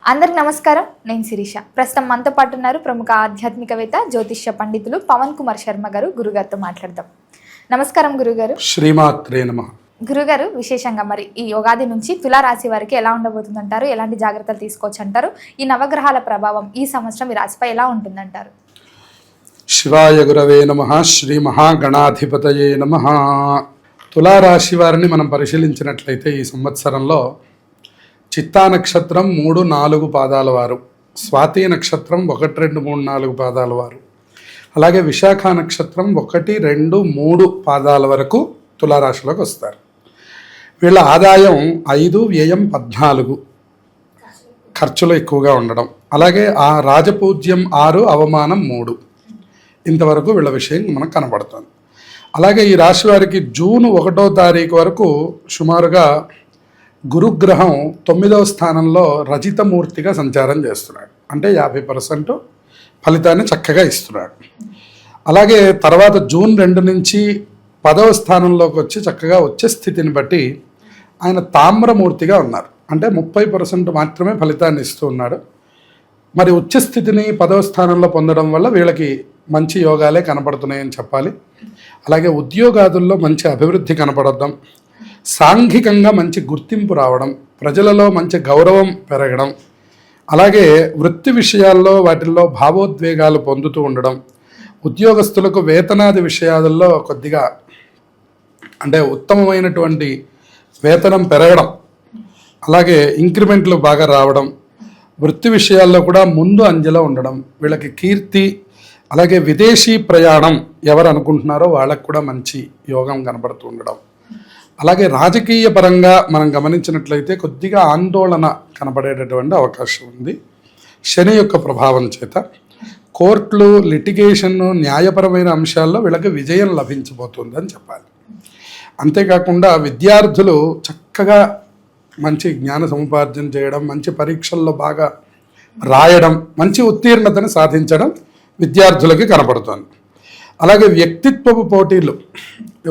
అందరికి నమస్కారం. నేను శిరీష. ప్రస్తుతం మనతో పాటు ఉన్నారు ప్రముఖ ఆధ్యాత్మికవేత్త జ్యోతిష్య పండితులు పవన్ కుమార్ శర్మ గారు. గురుగారితో మాట్లాడదాం. నమస్కారం గురుగారు. శ్రీమాత్రే నమః. గురుగారు, విశేషంగా మరి ఈ యోగాది నుంచి తులారాశి వారికి ఎలా ఉండబోతుందంటారు? ఎలాంటి జాగ్రత్తలు తీసుకోవచ్చు అంటారు? ఈ నవగ్రహాల ప్రభావం ఈ సంవత్సరం ఈ రాశిపై ఎలా ఉంటుందంటారు? శివాయ గురవే నమః. శ్రీ మహాగణాధిపతయే నమః. తులారాశి వారిని మనం పరిశీలించినట్లయితే ఈ సంవత్సరంలో చిత్తా నక్షత్రం 3-4 పాదాల వారు, స్వాతి నక్షత్రం 1, 2, 3, 4 పాదాల వారు, అలాగే విశాఖ నక్షత్రం 1, 2, 3 పాదాల వరకు తులారాశిలోకి వస్తారు. వీళ్ళ ఆదాయం 5, వ్యయం 14, ఖర్చులు ఎక్కువగా ఉండడం, అలాగే ఆ రాజపూజ్యం 6, అవమానం 3, ఇంతవరకు వీళ్ళ విషయం మనకు కనపడుతుంది. అలాగే ఈ రాశి వారికి జూన్ 1వ తారీఖు వరకు సుమారుగా గురుగ్రహం 9వ స్థానంలో రజితమూర్తిగా సంచారం చేస్తున్నాడు. అంటే 50% ఫలితాన్ని చక్కగా ఇస్తున్నాడు. అలాగే తర్వాత జూన్ 2 నుంచి 10వ స్థానంలోకి వచ్చి చక్కగా వచ్చే స్థితిని బట్టి ఆయన తామ్రమూర్తిగా ఉన్నారు. అంటే 30% మాత్రమే ఫలితాన్ని ఇస్తూ ఉన్నాడు. మరి ఉచ్చ స్థితిని 10వ స్థానంలో పొందడం వల్ల వీళ్ళకి మంచి యోగాలే కనపడుతున్నాయని చెప్పాలి. అలాగే ఉద్యోగాదుల్లో మంచి అభివృద్ధి కనపడడం, సాంఘికంగా మంచి గుర్తింపు రావడం, ప్రజలలో మంచి గౌరవం పెరగడం, అలాగే వృత్తి విషయాల్లో వాటిల్లో భావోద్వేగాలు పొందుతూ ఉండడం, ఉద్యోగస్తులకు వేతనాది విషయాలలో కొద్దిగా అంటే ఉత్తమమైనటువంటి వేతనం పెరగడం, అలాగే ఇంక్రిమెంట్లు బాగా రావడం, వృత్తి విషయాల్లో కూడా ముందు అంజలో ఉండడం, వీళ్ళకి కీర్తి, అలాగే విదేశీ ప్రయాణం ఎవరు అనుకుంటున్నారో వాళ్ళకు కూడా మంచి యోగం కనబడుతూ ఉండడం, అలాగే రాజకీయ పరంగా మనం గమనించినట్లయితే కొద్దిగా ఆందోళన కనబడేటటువంటి అవకాశం ఉంది శని యొక్క ప్రభావం చేత. కోర్టులు, లిటిగేషన్, న్యాయపరమైన అంశాల్లో వీళ్ళకి విజయం లభించబోతుంది అని చెప్పాలి. అంతేకాకుండా విద్యార్థులు చక్కగా మంచి జ్ఞాన సముపార్జన చేయడం, మంచి పరీక్షల్లో బాగా రాయడం, మంచి ఉత్తీర్ణతను సాధించడం విద్యార్థులకి కనపడుతుంది. అలాగే వ్యక్తిత్వపు పోటీలు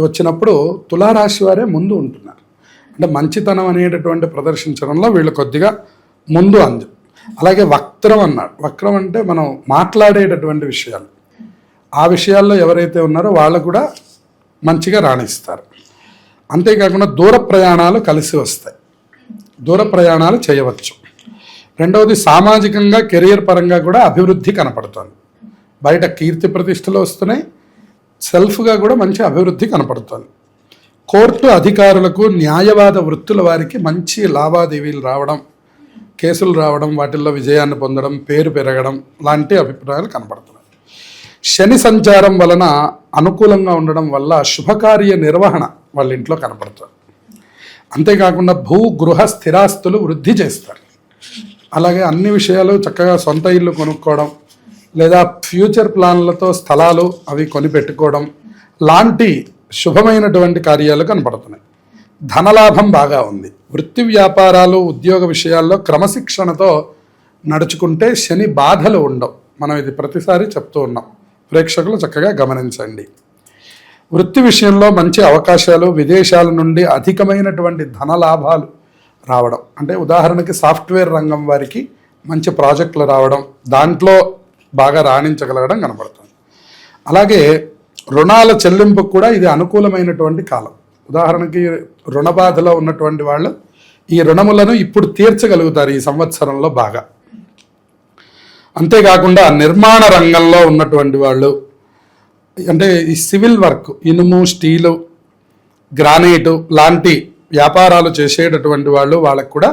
వచ్చినప్పుడు తులారాశి వారే ముందు ఉంటున్నారు. అంటే మంచితనం అనేటటువంటి ప్రదర్శించడంలో వీళ్ళు కొద్దిగా ముందు అందు. అలాగే వక్రం అన్నాడు. వక్రం అంటే మనం మాట్లాడేటటువంటి విషయాలు, ఆ విషయాల్లో ఎవరైతే ఉన్నారో వాళ్ళు కూడా మంచిగా రాణిస్తారు. అంతేకాకుండా దూర ప్రయాణాలు కలిసి వస్తాయి, దూర ప్రయాణాలు చేయవచ్చు. రెండవది సామాజికంగా కెరియర్ పరంగా కూడా అభివృద్ధి కనపడుతుంది. బయట కీర్తి ప్రతిష్టలు వస్తున్నాయి, సెల్ఫ్గా కూడా మంచి అభివృద్ధి కనపడుతుంది. కోర్టు అధికారులకు, న్యాయవాద వృత్తుల వారికి మంచి లావాదేవీలు రావడం, కేసులు రావడం, వాటిల్లో విజయాన్ని పొందడం, పేరు పెరగడం లాంటి అభిప్రాయాలు కనపడుతున్నాయి. శని సంచారం వలన అనుకూలంగా ఉండడం వల్ల శుభకార్య నిర్వహణ వాళ్ళ ఇంట్లో కనపడుతుంది. అంతేకాకుండా భూ గృహ స్థిరాస్తులు వృద్ధి చేస్తారు. అలాగే అన్ని విషయాలు చక్కగా సొంత ఇల్లు కొనుక్కోవడం, లేదా ఫ్యూచర్ ప్లాన్లతో స్థలాలు అవి కొనిపెట్టుకోవడం లాంటి శుభమైనటువంటి కార్యాలు కనపడుతున్నాయి. ధనలాభం బాగా ఉంది. వృత్తి వ్యాపారాలు, ఉద్యోగ విషయాల్లో క్రమశిక్షణతో నడుచుకుంటే శని బాధలు ఉండవు. మనం ఇది ప్రతిసారి చెప్తూ ఉన్నాం, ప్రేక్షకులు చక్కగా గమనించండి. వృత్తి విషయంలో మంచి అవకాశాలు, విదేశాల నుండి అధికమైనటువంటి ధనలాభాలు రావడం, అంటే ఉదాహరణకి సాఫ్ట్వేర్ రంగం వారికి మంచి ప్రాజెక్టులు రావడం, దాంట్లో బాగా రాణించగలగడం కనపడుతుంది. అలాగే రుణాల చెల్లింపుకు కూడా ఇది అనుకూలమైనటువంటి కాలం. ఉదాహరణకి రుణ బాధలో ఉన్నటువంటి వాళ్ళు ఈ రుణములను ఇప్పుడు తీర్చగలుగుతారు ఈ సంవత్సరంలో బాగా. అంతేకాకుండా నిర్మాణ రంగంలో ఉన్నటువంటి వాళ్ళు, అంటే ఈ సివిల్ వర్క్, ఇనుము, స్టీలు, గ్రానైటు లాంటి వ్యాపారాలు చేసేటటువంటి వాళ్ళు, వాళ్ళకు కూడా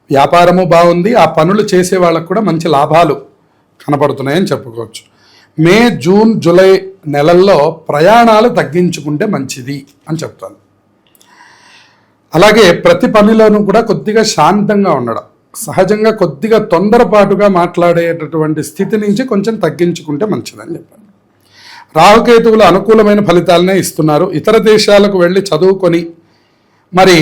వ్యాపారము బాగుంది. ఆ పనులు చేసే వాళ్ళకు కూడా మంచి లాభాలు కనపడుతున్నాయని చెప్పుకోవచ్చు. మే, జూన్, జూలై నెలల్లో ప్రయాణాలు తగ్గించుకుంటే మంచిది అని చెప్తాను. అలాగే ప్రతి పనిలోనూ కూడా కొద్దిగా శాంతంగా ఉండడం, సహజంగా కొద్దిగా తొందరపాటుగా మాట్లాడేటటువంటి స్థితి నుంచి కొంచెం తగ్గించుకుంటే మంచిదని చెప్పాను. రాహుకేతువులు అనుకూలమైన ఫలితాలనే ఇస్తున్నారు. ఇతర దేశాలకు వెళ్ళి చదువుకొని మరి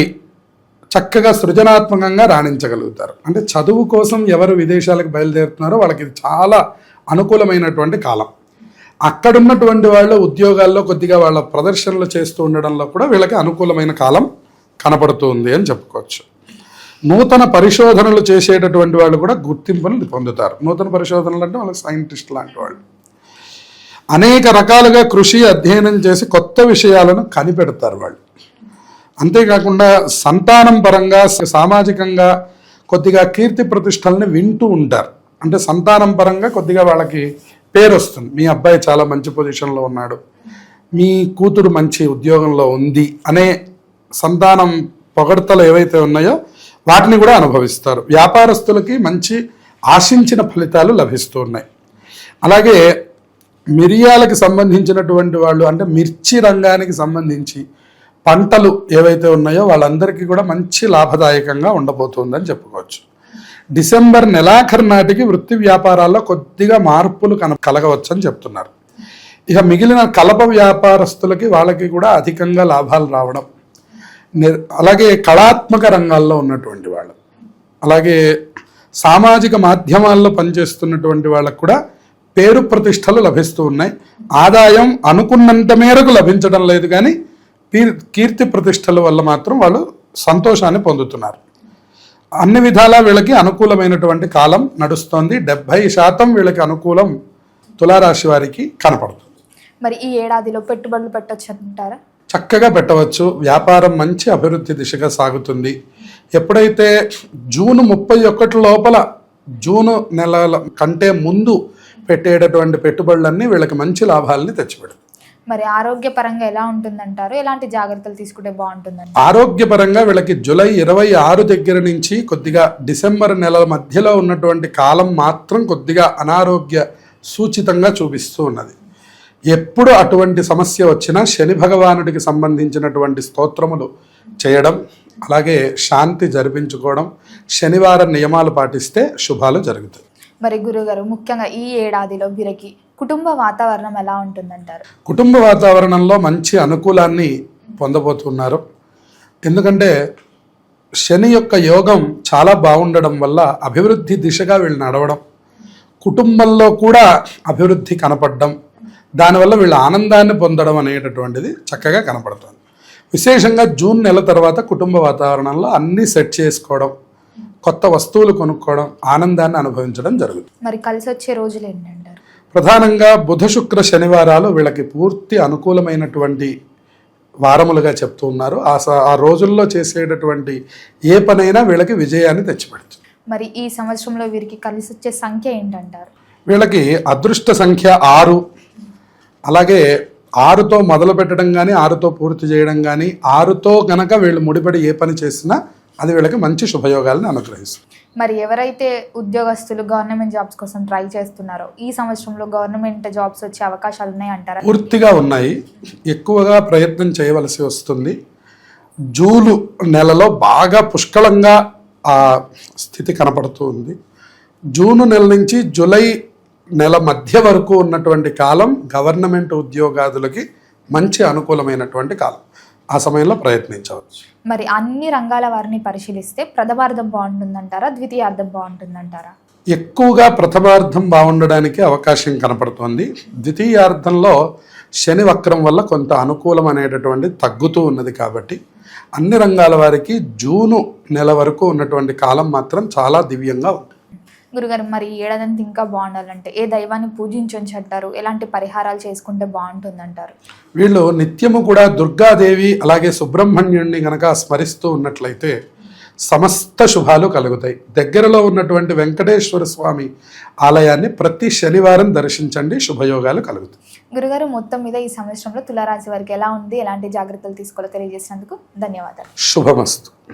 చక్కగా సృజనాత్మకంగా రాణించగలుగుతారు. అంటే చదువు కోసం ఎవరు విదేశాలకు బయలుదేరుతున్నారో వాళ్ళకి ఇది చాలా అనుకూలమైనటువంటి కాలం. అక్కడున్నటువంటి వాళ్ళు ఉద్యోగాల్లో కొద్దిగా వాళ్ళ ప్రదర్శనలు చేస్తూ ఉండడంలో కూడా వీళ్ళకి అనుకూలమైన కాలం కనపడుతుంది అని చెప్పుకోవచ్చు. నూతన పరిశోధనలు చేసేటటువంటి వాళ్ళు కూడా గుర్తింపును పొందుతారు. నూతన పరిశోధనలు అంటే వాళ్ళకి సైంటిస్ట్ లాంటి వాళ్ళు. అనేక రకాలుగా కృషి అధ్యయనం చేసి కొత్త విషయాలను కనిపెడతారు వాళ్ళు. అంతేకాకుండా సంతానం పరంగా సామాజికంగా కొద్దిగా కీర్తి ప్రతిష్టల్ని వింటూ ఉంటారు. అంటే సంతానం పరంగా కొద్దిగా వాళ్ళకి పేరు వస్తుంది. మీ అబ్బాయి చాలా మంచి పొజిషన్లో ఉన్నాడు, మీ కూతురు మంచి ఉద్యోగంలో ఉంది అనే సంతానం పొగడ్తలు ఏవైతే ఉన్నాయో వాటిని కూడా అనుభవిస్తారు. వ్యాపారస్తులకి మంచి ఆశించిన ఫలితాలు లభిస్తూ ఉన్నాయి. అలాగే మిరియాలకు సంబంధించినటువంటి వాళ్ళు, అంటే మిర్చి రంగానికి సంబంధించి పంటలు ఏవైతే ఉన్నాయో వాళ్ళందరికీ కూడా మంచి లాభదాయకంగా ఉండబోతుందని చెప్పుకోవచ్చు. డిసెంబర్ నెలాఖరు నాటికి వృత్తి వ్యాపారాల్లో కొద్దిగా మార్పులు కలగవచ్చని చెప్తున్నారు. ఇక మిగిలిన కలప వ్యాపారస్తులకి వాళ్ళకి కూడా అధికంగా లాభాలు రావడం, అలాగే కళాత్మక రంగాల్లో ఉన్నటువంటి వాళ్ళు, అలాగే సామాజిక మాధ్యమాల్లో పనిచేస్తున్నటువంటి వాళ్ళకు కూడా పేరు ప్రతిష్టలు లభిస్తూ ఉన్నాయి. ఆదాయం అనుకున్నంత మేరకు లభించడం లేదు, కానీ కీర్తి ప్రతిష్టల వల్ల మాత్రం వాళ్ళు సంతోషాన్ని పొందుతున్నారు. అన్ని విధాలా వీళ్ళకి అనుకూలమైనటువంటి కాలం నడుస్తోంది. 70% వీళ్ళకి అనుకూలం తులారాశి వారికి కనపడుతుంది. మరి ఈ ఏడాదిలో పెట్టుబడులు పెట్టొచ్చు అంటారా? చక్కగా పెట్టవచ్చు. వ్యాపారం మంచి అభివృద్ధి దిశగా సాగుతుంది. ఎప్పుడైతే జూన్ 31 లోపల, జూన్ నెల కంటే ముందు పెట్టేటటువంటి పెట్టుబడులన్నీ వీళ్ళకి మంచి లాభాలని తెచ్చిపెడతాయి. మరి ఆరోగ్యపరంగా ఎలా ఉంటుందంటారు? ఎలాంటి జాగ్రత్తలు తీసుకుంటే బాగుంటుందండి? ఆరోగ్యపరంగా వీళ్ళకి జూలై 26 దగ్గర నుంచి కొద్దిగా డిసెంబర్ నెల మధ్యలో ఉన్నటువంటి కాలం మాత్రం కొద్దిగా అనారోగ్య సూచితంగా చూపిస్తూ ఉన్నది. ఎప్పుడు అటువంటి సమస్య వచ్చినా శని భగవానుడికి సంబంధించినటువంటి స్తోత్రములు చేయడం, అలాగే శాంతి జరిపించుకోవడం, శనివారం నియమాలు పాటిస్తే శుభాలు జరుగుతాయి. మరి గురుగారు, ముఖ్యంగా ఈ ఏడాదిలో వీరికి కుటుంబ వాతావరణం ఎలా ఉంటుందంటారు? కుటుంబ వాతావరణంలో మంచి అనుకూలాన్ని పొందబోతున్నారు. ఎందుకంటే శని యొక్క యోగం చాలా బాగుండడం వల్ల అభివృద్ధి దిశగా వీళ్ళు నడవడం, కుటుంబంలో కూడా అభివృద్ధి కనపడడం, దానివల్ల వీళ్ళ ఆనందాన్ని పొందడం అనేటటువంటిది చక్కగా కనపడుతుంది. విశేషంగా జూన్ నెల తర్వాత కుటుంబ వాతావరణంలో అన్నీ సెట్ చేసుకోవడం, కొత్త వస్తువులు కొనుక్కోవడం, ఆనందాన్ని అనుభవించడం జరుగుతుంది. మరి కలిసి వచ్చే రోజులు ఏంటంటారు? ప్రధానంగా బుధ శుక్ర శనివారాలు వీళ్ళకి పూర్తి అనుకూలమైనటువంటి వారములుగా చెప్తూ ఉన్నారు. ఆ రోజుల్లో చేసేటటువంటి ఏ పనైనా వీళ్ళకి విజయాన్ని తెచ్చిపెడుతుంది. మరి ఈ సంవత్సరంలో వీరికి కలిసి వచ్చే సంఖ్య ఏంటంటారు? వీళ్ళకి అదృష్ట సంఖ్య 6. అలాగే 6తో మొదలు పెట్టడం కానీ, 6తో పూర్తి చేయడం కానీ, 6తో గనక వీళ్ళు ముడిపడి ఏ పని చేసినా అది వీళ్ళకి మంచి శుభయోగాలను అనుగ్రహిస్తుంది. మరి ఎవరైతే ఉద్యోగస్తులు గవర్నమెంట్ జాబ్స్ కోసం ట్రై చేస్తున్నారో ఈ సంవత్సరంలో గవర్నమెంట్ జాబ్స్ వచ్చే అవకాశాలు ఉన్నాయి అంటారా? పూర్తిగా ఉన్నాయి. ఎక్కువగా ప్రయత్నం చేయవలసి వస్తుంది. జూన్ నెలలో బాగా పుష్కలంగా ఆ స్థితి కనపడుతూ ఉంది. జూన్ నెల నుంచి జూలై నెల మధ్య వరకు ఉన్నటువంటి కాలం గవర్నమెంట్ ఉద్యోగాదులకి మంచి అనుకూలమైనటువంటి కాలం. ఆ సమయంలో ప్రయత్నించవచ్చు. మరి అన్ని రంగాల వారిని పరిశీలిస్తే ప్రథమార్థం బాగుంటుందంటారా, ద్వితీయార్థం బాగుంటుందంటారా? ఎక్కువగా ప్రథమార్థం బాగుండడానికి అవకాశం కనపడుతోంది. ద్వితీయార్థంలో శని వక్రం వల్ల కొంత అనుకూలం అనేటటువంటి తగ్గుతూ ఉన్నది. కాబట్టి అన్ని రంగాల వారికి జూను నెల వరకు ఉన్నటువంటి కాలం మాత్రం చాలా దివ్యంగా ఉంది. గురుగారు, మరి ఈ ఏడాదంతా ఇంకా బాగుండాలంటే ఏ దైవాన్ని పూజించొచ్చు అంటారు? ఎలాంటి పరిహారాలు చేసుకుంటే బాగుంటుందంటారు? వీళ్ళు నిత్యము కూడా దుర్గాదేవి అలాగే సుబ్రహ్మణ్యుణ్ణి గనక స్మరిస్తూ ఉన్నట్లయితే సమస్త శుభాలు కలుగుతాయి. దగ్గరలో ఉన్నటువంటి వెంకటేశ్వర స్వామి ఆలయాన్ని ప్రతి శనివారం దర్శించండి, శుభయోగాలు కలుగుతాయి. గురుగారు, మొత్తం మీద ఈ సంవత్సరంలో తులారాశి వారికి ఎలా ఉంది, ఎలాంటి జాగ్రత్తలు తీసుకోవాలో తెలియజేసినందుకు ధన్యవాదాలు. శుభమస్తు.